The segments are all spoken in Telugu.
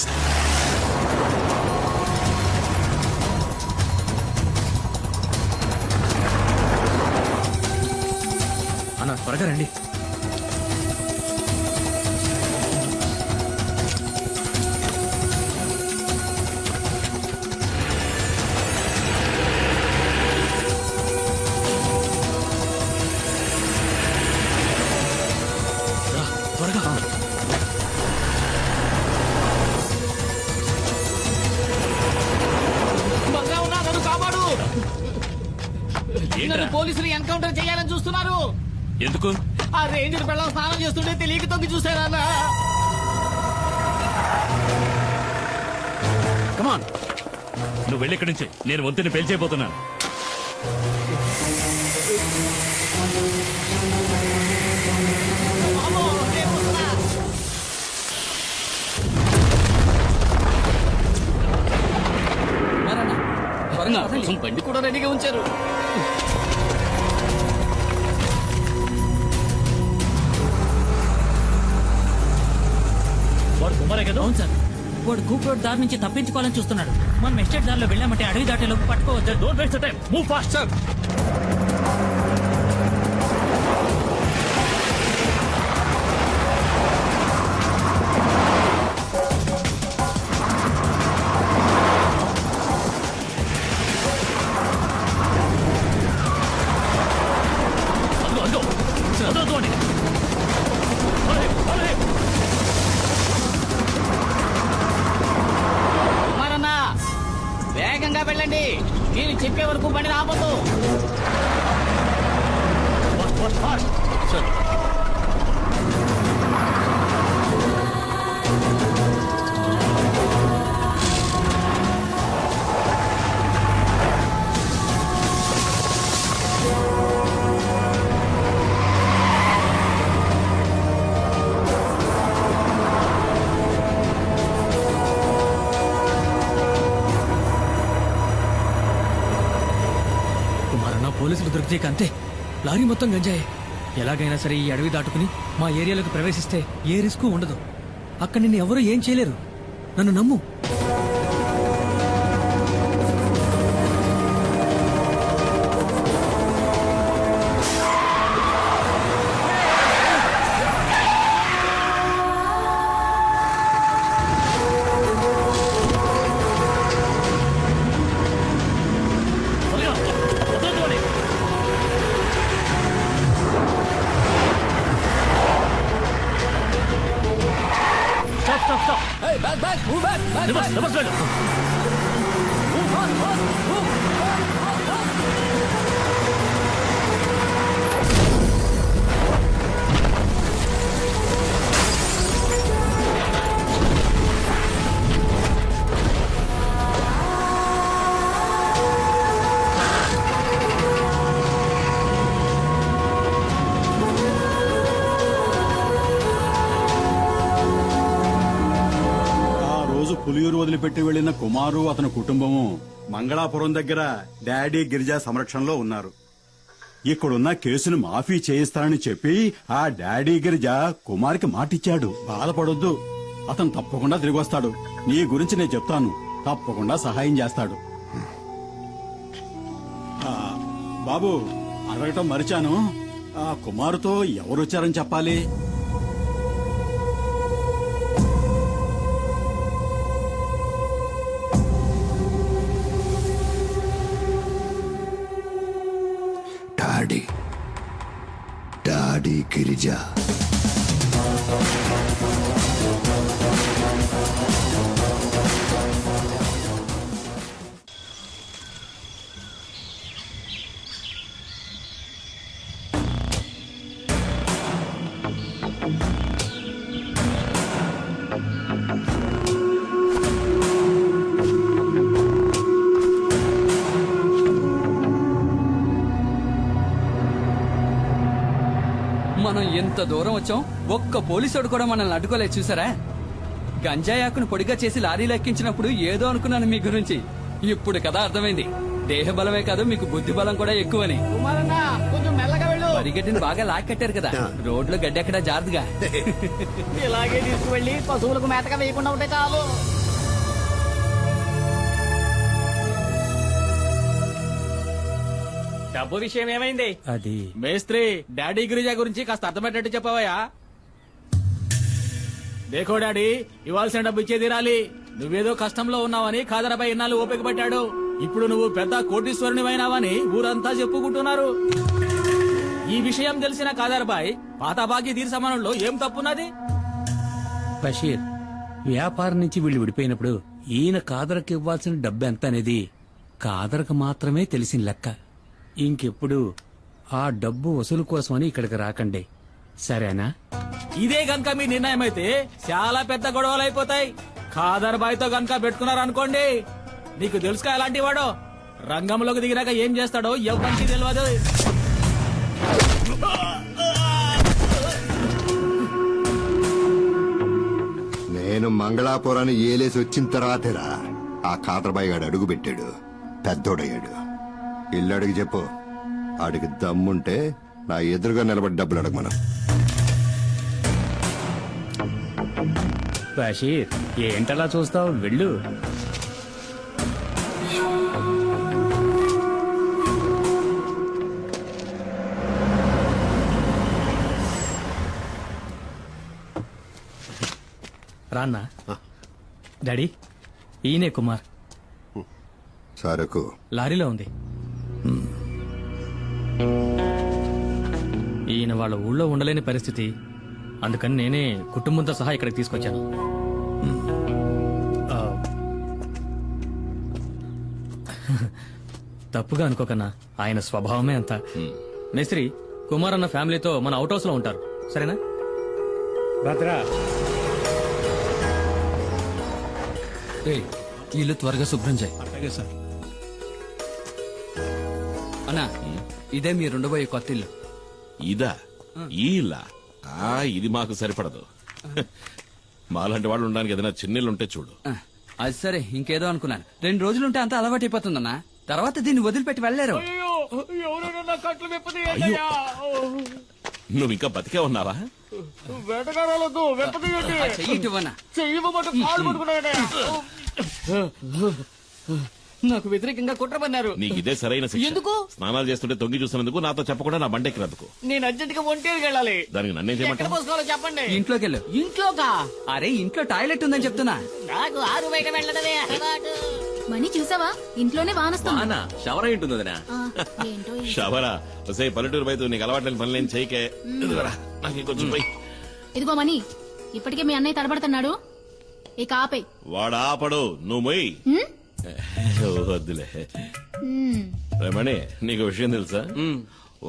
థ్యాంక్స్. అన్న త్వరగా రండి. త్వరగా కాపాడు. పోలీసులు ఎన్కౌంటర్ చేయాలని చూస్తున్నారు. ఎందుకు? ఆ రేంజర్ పిల్లలు స్నానం చేస్తుంటే తెలియక తొంగి చూసారా? కమాన్, నువ్వు వెళ్ళి ఇక్కడి నుంచి. నేను వంతుని పేల్చేయబోతున్నాను. బండి కూడా రెడీగా ఉంచారు. వాడు కుమారే కదా? అవును సార్, వాడు కూప్ రోడ్ దారి నుంచి తప్పించుకోవాలని చూస్తున్నాడు. మనం ఎస్టేట్ దారిలో వెళ్ళామంటే అడవి దాటేలోపు పట్టుకోవచ్చు. Don't waste the time, move fast. Sir కుమారన్నా, వేగంగా వెళ్ళండి. నేను చెప్పే వరకు బండి రాబోతు. పోలీసులు దొరికితే అంతే. లారీ మొత్తం గంజాయే. ఎలాగైనా సరే ఈ అడవి దాటుకుని మా ఏరియాలోకి ప్రవేశిస్తే ఏ రిస్క్ ఉండదు. అక్కడ నిన్ను ఎవరూ ఏం చేయలేరు. నన్ను నమ్ము. పులియూరు వదిలిపెట్టి వెళ్లిన కుమారు అతని కుటుంబము మంగళాపురం దగ్గర డాడీ గిరిజా సంరక్షణలో ఉన్నారు. ఇక్కడున్న కేసును మాఫీ చేయిస్తానని చెప్పి ఆ డాడీ గిరిజ కుమార్కి మాటిచ్చాడు. బాధపడొద్దు, అతను తప్పకుండా తిరిగి వస్తాడు. నీ గురించి నేను చెప్తాను, తప్పకుండా సహాయం చేస్తాడు. బాబు, అడగటం మరిచాను, ఆ కుమారుతో ఎవరొచ్చారని చెప్పాలి? డాడీ గిరిజా. మనం ఎంత దూరం వచ్చాం, ఒక్క పోలీసుడు కూడా మనల్ని అడ్డుకోలేదు. చూసారా, గంజాయాకును పొడిగా చేసి లారీలో ఎక్కించినప్పుడు ఏదో అనుకున్నాను మీ గురించి. ఇప్పుడు కదా అర్థమైంది, దేహ బలమే కాదు మీకు బుద్ధి బలం కూడా ఎక్కువని. కొంచెం మెల్లగా వెళ్ళు. పరిగెట్టిని బాగా లాక్కెట్టారు కదా, రోడ్లో గడ్డి ఎక్కడా జారుదుగా. ఇలాగే తీసుకువెళ్ళి పశువులకు మేతగా వేయకుండా ఉంటే చాలు. డబ్బు విషయం ఏమైంది? అది మేస్త్రి, డాడీ గిరిజా గురించి కాస్త అర్థమయ్యేటట్టు చెప్పవయ్యా. దేకో డాడీ, ఇవ్వాల్సిన డబ్బు ఇచ్చే తీరాలి. నువ్వేదో కష్టంలో ఉన్నావని ఖాదరాబాయ్ ఇన్నాళ్ళు ఓపిక పట్టాడు. ఇప్పుడు నువ్వు పెద్ద కోటీశ్వరునివైనావని ఊరంతా చెప్పుకుంటున్నారు. ఈ విషయం తెలిసిన ఖాదరాబాయ్ పాత బాకీ తీరు సమానంలో ఏం తప్పున్నది? బషీర్, వ్యాపారం నుంచి వీళ్ళు విడిపోయినప్పుడు ఈయన కాదరకు ఇవ్వాల్సిన డబ్బు ఎంత అనేది కాదరకు మాత్రమే తెలిసిన లెక్క. ఇంకెప్పుడు ఆ డబ్బు వసూలు కోసమని ఇక్కడికి రాకండి, సరేనా? ఇదే గనక మీ నిర్ణయం అయితే చాలా పెద్ద గొడవలు అయిపోతాయి. ఖాదర్ బాయ్ తో గనక పెట్టుకున్నారనుకోండి, నీకు తెలుసుగా ఎలాంటి వాడో. రంగంలోకి దిగినాక ఏం చేస్తాడో ఎవరికి తెలియదు. నేను మంగళాపురాన్ని ఏలేసి వచ్చిన తర్వాతేరా ఆ కాదరబాయి గాడు అడుగు పెట్టాడు, పెద్దోడయ్యాడు. ఇల్లు అడిగి చెప్పు, ఆడికి దమ్ముంటే నా ఎదురుగా నిలబడి డబ్బులు అడగమను. బషీర్, ఏంటలా చూస్తావు, వెళ్ళు. రాన్నా. డాడీ, ఈయనే కుమార్. సరకు లారీలో ఉంది. ఈయన వాళ్ళ ఊళ్ళో ఉండలేని పరిస్థితి, అందుకని నేనే కుటుంబంతో సహా ఇక్కడికి తీసుకొచ్చాను. ఆ, తప్పుగా అనుకోకన్నా, ఆయన స్వభావమే అంత. మేస్త్రి, కుమార్ అన్న ఫ్యామిలీతో మన అవుట్ హౌస్ లో ఉంటారు, సరేనా? భద్రా, ఇల్లు త్వరగా శుభ్రం చేయి. అన్నా, ఇదే మీరు ఉండబోయే కొత్త ఇల్లు. ఇదా? ఈ ఇల్లా? ఇది మాకు సరిపడదు. మాలాంటి వాళ్ళు ఉండడానికి ఏదైనా చిన్నిల్లు ఉంటే చూడు. అది సరే, ఇంకేదో అనుకున్నాను. 2 రోజులుంటే అంతా అలవాటు అయిపోతుందన్నా. తర్వాత దీన్ని వదిలిపెట్టి వెళ్లేరు. నువ్వు ఇంకా బతికే ఉన్నావా? చెయ్యివన్నా. నాకు వ్యతిరేకంగా కుట్ర పన్నారు. నీకు ఇదే సరైన శిక్ష. ఎందుకు? స్నానాలు చేస్తుంటే తొంగి చూసినందుకు, నాతో చెప్పకుండా నా బండెక్కినందుకు. నేను అర్జెంట్ గా ఒంటేకి వెళ్ళాలి. దానికి నన్నేం ఎక్కడ చేయమంటావు? పోసుకోవాలో చెప్పండి. ఇంట్లోకి వెళ్ళు. ఇంట్లోకా? అరే, ఇంట్లో టాయిలెట్ ఉందని చెప్తున్నా. నాకు ఆరు బయట వెళ్ళడమే అలవాటు. మనీ చూసావా, ఇంట్లోనే వానొస్తుంది. షవర్ అయి ఉంటుంది వదినా. ఏంటో ఇది. షవరా? వసే పల్లెటూరు బయట నీకు అలవాట్లేని పనులేం చేయకే. ఇదిగోరా, నాకు ఇంకొంచెం పోయి. ఇదిగో మనీ, ఇప్పటికే మీ అన్నయ్య తడబడుతున్నాడు, ఇక ఆపే. వాడు ఆపడు, నువ్వు మొయ్యి. వద్దులే. రమణి, నీకు విషయం తెలుసా?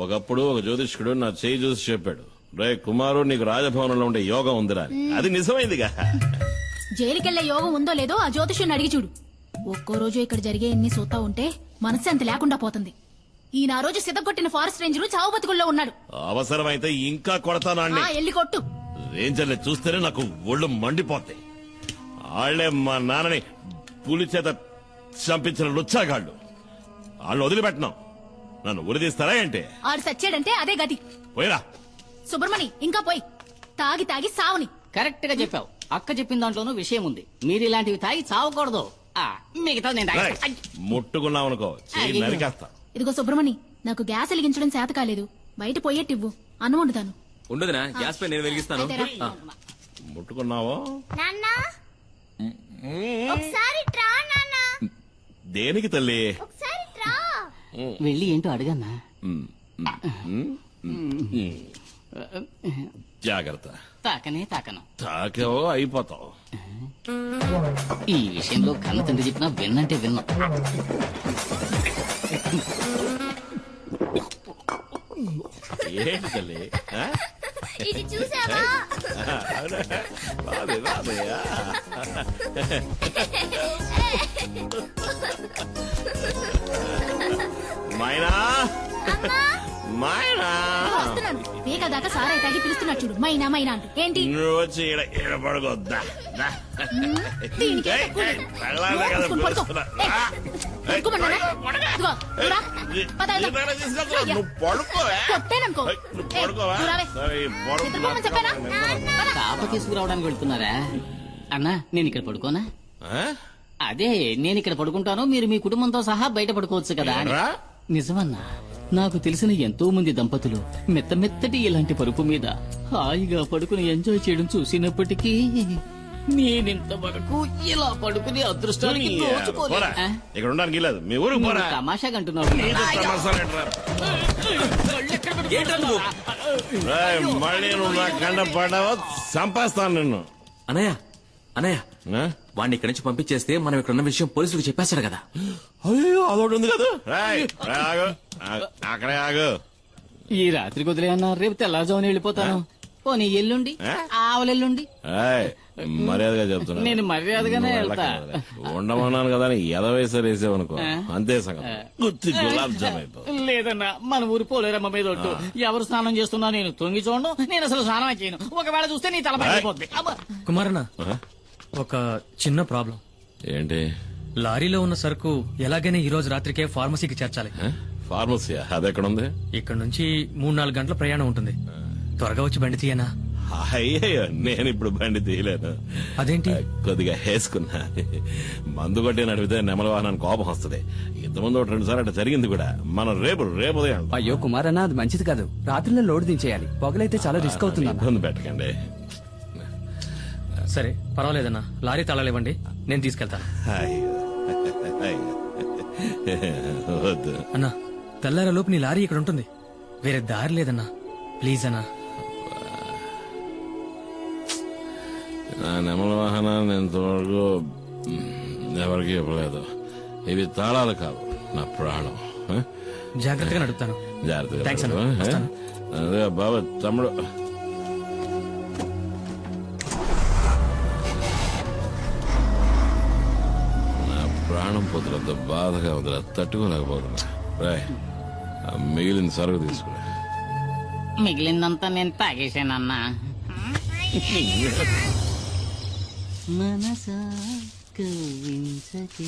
ఒకప్పుడు ఒక జ్యోతిష్కుడు నా చేయి చూసి చెప్పాడు, రే కుమారు, నీకు రాజభవనంలో ఉండే యోగం ఉందిరా. అది నిజమైందిగా. జైలుకెళ్లే యోగం ఉందో లేదో ఆ జ్యోతిష్యుని అడిగి చూడు. ఒక్కో రోజు ఇక్కడ జరిగే ఎన్ని సూతా ఉంటే మనశ్శాంతి లేకుండా పోతుంది. ఈయన ఆ రోజు సిద్ధగొట్టిన ఫారెస్ట్ రేంజర్ చావు బతుకుల్లో ఉన్నాడు. అవసరమైతే ఇంకా కొడతాను. ఎల్లి కొట్టు. రేంజర్ని చూస్తేనే నాకు ఒళ్ళు మండిపోతాయి. ఆళ్లే మా నాన్నని పులి చేత చంపించిన లుచ్చాగాళ్ళు. వాళ్ళు వదిలిపెట్టినా నన్ను ఉరిదీస్తారా ఏంటి? ఆడు సచ్చాడంటే అదే గతి. పోయిరా సుబ్రమణి, ఇంకా పోయి. తాగి తాగి సావుని. కరెక్ట్ గా చెప్పావు. అక్క చెప్పిన దాంట్లోనూ విషయం ఉంది. మీరు ఇలాంటివి తాగి చావకూడదు. మిగతా నేను రేయ్, ముట్టుకున్నావనుకో చెయ్యి నరికేస్తా. ఇదిగో సుబ్రమణి, నాకు గ్యాస్ వెలిగించడం చేత కాలేదు, బయట పోయేటివ్వు, అన్నం వండుతాను. ఉండదునా, గ్యాస్ పై నేను వెలిగిస్తాను. అయితే రా. ముట్టుకున్నావో? నాన్నా, ఒకసారి ట్రా నాన్నా. దేనికి తల్లి? ఒకసారి ట్రా. వెళ్ళి ఏంటో అడగన్నా. జాగ్రత్త. తాకనే తాకను. తాకేవో అయిపోతావు. ఈ విషయంలో కన్న తండ్రి చెప్పినా విన్నంటే విన్నా. ఏంటి తల్లి? ఆ? ఇది చూసావా? రాదే, రాదయ్యా. మైనా, మైనా, వస్తున్నాను. వేక దాకా సారాయి తాగి పిలుస్తున్నాడు చూడు, మైనా మైనా అంటూ. ఏంటి నువ్వు వచ్చి ఈడ పడుకోద్దా? దీనికి ఏం తక్కువ లేదు. నోరు మూసుకుని పడుకో. పడుకోమన్నానా? ఇదిగో, నువ్వు రా. పద వెళ్దాం. అయ్యా. నువ్వు పడుకోవే. కొట్టేననుకో. నువ్వు పడుకోవా? నువ్వు రావే. నిద్రపోమని చెప్పానా? తాప తీసుకురావడానికి వెళ్తున్నారా? అన్నా, నేను ఇక్కడ పడుకోనా? అదే, నేను ఇక్కడ పడుకుంటాను, మీరు మీ కుటుంబంతో సహా బయట పడుకోవచ్చు కదా అని. ఏంట్రా? నిజమన్నా. నాకు తెలిసిన ఎంతో మంది దంపతులు మెత్తమెత్తటి ఇలాంటి పరుపు మీద హాయిగా పడుకుని ఎంజాయ్ చేయడం చూసినప్పటికీ నేనింతవరకు ఇలా పడుకుని అదృష్టానికి నోచుకోలేదు. పోరా. ఇక్కడ ఉండడానికి లేదు మీ ఊరు పోరా. తమాషాగా అంటున్నావు. ఏదో తమాషాలు ఏంట్రా? రేయ్, మళ్ళీ నువ్వు నా కండ పడ్డావో చంపేస్తాను నిన్ను. అనయ్య అనయ్య ఆ? వాడిని ఇక్కడి నుంచి పంపించేస్తే మనం ఇక్కడ ఉన్న విషయం పోలీసులకు చెప్పేస్తాడు కదా. అయ్యో అదొకటి ఉంది కదా. రేయ్, రేయ్, ఆగు. అక్కడే ఆగు. ఈ రాత్రి కుదిరే అన్నా రేపు తెల్లారుజామున వెళ్ళిపోతాను. పోనీ ఎల్లుండి ఆవలెల్లుండి ఏయ్, మర్యాదగా చెప్తున్నా. నేను మర్యాదగానే నువ్వు వెళ్తా. వెళ్ళకూడదులే. ఉండమన్నాను కదా అని ఎదవేసారు వేసావనుకో అంతే సంగతి. గుత్తి గులాబ్ జామ్ అయిపో. లేదన్నా మన ఊరి పోలేరమ్మ మీద ఒట్టు. ఎవరు స్నానం చేస్తున్నా నేను తొంగి చూడను. నేను అసలు స్నానం చేయను. ఒకవేళ చూస్తే నీ తల పగిలిపోద్ది. అబ్బా. కుమారన్న, ఆ? ఒక చిన్న ప్రాబ్లం. ఏంటి లారీలో ఉన్న సరుకు ఎలాగైనా ఈ రోజు రాత్రికే ఫార్మసీకి చేర్చాలి. ఫార్మసీ అదెక్కడ ఉంది? ఇక్కడ నుంచి 3-4 గంటల ప్రయాణం ఉంటుంది. త్వరగా వచ్చి బండి తీయనా? అయ్యో నేను ఇప్పుడు బండి తీయలేను. అదేంటి? కొద్దిగా వేసుకున్నా. మందు కొట్టి నడిపితే నెమల వాహనానికి కోపం వస్తుంది. ఇంతకుముందు 2 సార్లు అట్లా జరిగింది కూడా. మనం రేపు ఉదయం. అయ్యో కుమారన్న అది మంచిది కాదు. రాత్రిలో లోడ్ దించేయాలి. పొగలైతే చాలా రిస్క్ అవుతుంది. ఇబ్బంది పెట్టకండి. సరే పర్వాలేదన్నా, లారీ తాళాలివ్వండి, నేను తీసుకెళ్తాను. అయ్యో. వద్దు. అన్నా, తెల్లారలోపు నీ లారీ ఇక్కడ ఉంటుంది. వేరే దారి లేదన్నా, ప్లీజ్ అన్నా. నా నెమల వాహనాన్ని ఇంతవరకు ఎవరికి ఇవ్వలేదు. ఇవి తాళాలు కావు, నా ప్రాణం. జాగ్రత్తగా నడుపుతాను. జాగ్రత్తగా థాంక్స్ అన్న. నడుపు. వస్తాను. అదే బాబా తమ్ముడు. నా ప్రాణం పొద్దులంత బాధగా వదిలే తట్టుకోలేకపోతున్నా. రాయ్, మిగిలిన సరుకు తీసుకురా. మిగిలిందంతా నేను తాగేశానన్నా. మనసా కవ్వించకే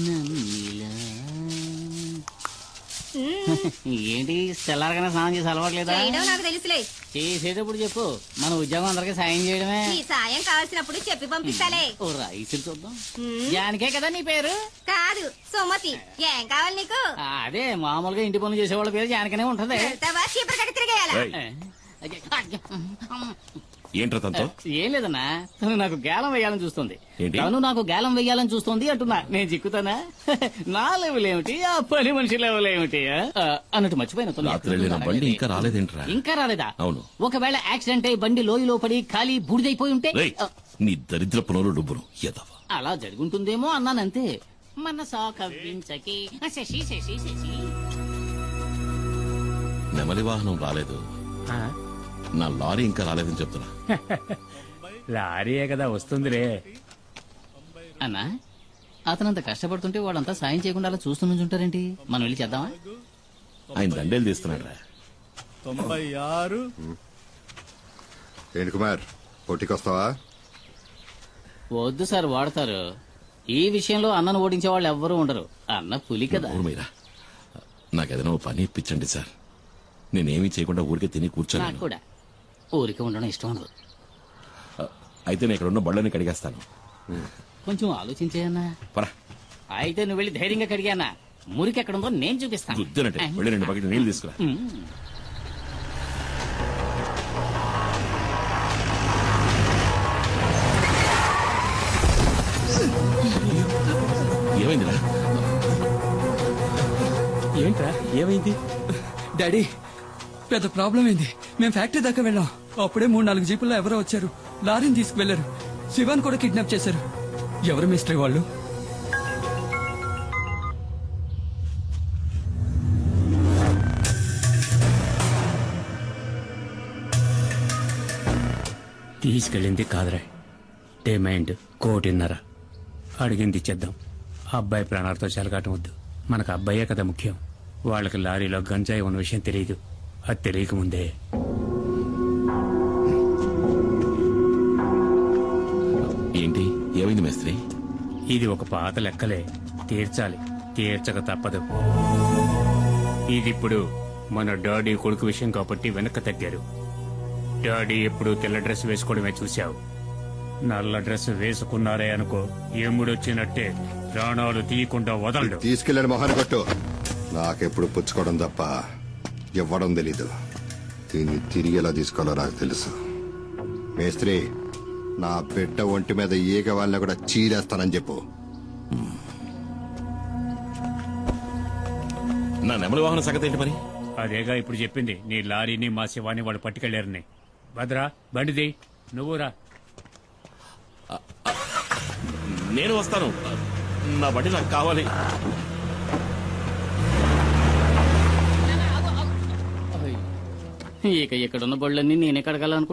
నన్నిలా. ఏంటి తెల్లారగానే స్నానం చేసి అలవాట్లేదా? నాకు తెలుసులే. చేసేటప్పుడు చెప్పు, మన ఉద్యోగం అందరికీ సాయం చేయడమే. నీ సాయం కావాల్సినప్పుడు చెప్పి పంపిస్తాలే. ఓ రైసు చూద్దాం. జానికే కదా నీ పేరు? కాదు, సుమతి. ఏం కావాలి నీకు? అదే మామూలుగా ఇంటి పనులు చేసేవాళ్ళ పేరు జానికనే ఉంటది. చీపురు కట్టి తిరిగేయాలా? ఏంట్రా తనతో? ఏం లేదన్నా, తను నాకు గేలం వేయాలని చూస్తుంది. ఏంటి? తను నాకు గేలం వేయాలని చూస్తుంది అంటున్నా. నేను చిక్కుతానా? నా లెవెల్ ఏమిటి, ఆ పని మనిషి లెవెల్ ఏమిటి? అన్నట్టు మర్చిపోయిన తను రాత్రి వెళ్ళిన బండి ఇంకా రాలేదేంట్రా? ఇంకా రాలేదా? అవును. ఒకవేళ యాక్సిడెంట్ అయి బండి లోయలో పడి ఖాళీ బూడిదైపోయి ఉంటే? రేయ్, నీ దరిద్ర పునరు డబ్బును ఎదవ. అలా జరుగుంటుందేమో అన్నానంతే. మనసా కవ్వించకి శశి శశి శశి. నెమలి వాహనం రాలేదు, నా లారీ ఇంకా రాలేదని చెప్తున్నా. లారీయే కదా వస్తుందిరే. అన్నా, అతనంత కష్టపడుతుంటే వాళ్ళంతా సాయం చేయకుండా అలా చూస్తూ నుంచుంటారేంటి? మనం వెళ్ళి చేద్దామా? ఆయన దండేలు తీస్తున్నాడు రా. 96. ఏంటి కుమార్, పోటీకొస్తావా? వద్దు సార్, వాడతారు. ఈ విషయంలో అన్నను ఓడించే వాళ్ళు ఎవ్వరూ ఉండరు. అన్న పులి కదా. మీరా నాకేదైనా ఓ పని ఇప్పించండి సార్. నేనేమీ చేయకుండా ఊరికే తిని నాకు కూర్చోలేను. కూడా ఊరికే ఉండడం ఇష్టం ఉండదు. అయితే నేను ఇక్కడ ఉన్న బళ్ళని కడిగేస్తాను. కొంచెం ఆలోచించేయన్నా. పరా. అయితే నువ్వు వెళ్ళి ధైర్యంగా కడిగానా? మురికి ఎక్కడుందో నేను చూపిస్తాను. గుద్దినట్టే వెళ్ళి 2 బకెట్లు నీళ్ళు తీసుకురా. ఏమైందిరా? ఏంట్రా ఏమైంది? డాడీ, పెద్ద ప్రాబ్లం అయింది. మేము ఫ్యాక్టరీ దాకా వెళ్ళాం. అప్పుడే 3-4 జీపుల్లో ఎవరో వచ్చారు. లారీని తీసుకువెళ్లారు. శివాన్ కూడా కిడ్నాప్ చేశారు. ఎవరు మిస్టరీ వాళ్ళు? తీసుకెళ్ళింది కాదురా, డిమాండ్ 1,50,00,000. అడిగింది ఇచ్చేద్దాం. అబ్బాయి ప్రాణాలతో చెలగాటం వద్దు. మనకు అబ్బాయే కదా ముఖ్యం. వాళ్ళకి లారీలో గంజాయి ఉన్న విషయం తెలియదు. అది తెలియకముందే ఏంటి ఏమైంది మేస్త్రి? ఇది ఒక పాత లెక్కలే, తీర్చాలి. తీర్చక తప్పదు. ఇదిప్పుడు మన డాడీ కొడుకు విషయం కాబట్టి వెనక్కి తగ్గారు. డాడీ ఎప్పుడు తెల్ల డ్రెస్ వేసుకోవడమే చూశావు. నల్ల డ్రెస్ వేసుకున్నారే అనుకో, ఎముడొచ్చినట్టే ప్రాణాలు తీయకుండా వదలడు. తీసుకెళ్ళని మొహాన్ని కొట్టు. నాకెప్పుడు పుచ్చుకోవడం తప్ప ఇవ్వడం తెలీదు. దీన్ని తిరిగి ఎలా తీసుకోవాలో నాకు తెలుసు. మేస్త్రి, నా బిడ్డ ఒంటి మీద ఈగ వాళ్ళని కూడా చీరేస్తానని చెప్పు. నా నెమలి వాహన సంగతి ఏంటి మరి? అదేగా ఇప్పుడు చెప్పింది. నీ లారీని మా శివాని వాళ్ళు పట్టుకెళ్లారని. భద్రా బండిది, నువ్వు రా. నేను వస్తాను. నా బండి నాకు కావాలి. ఇక ఇక్కడున్న బళ్ళన్నీ నేనే కడగాలనుకుంటున్నాను.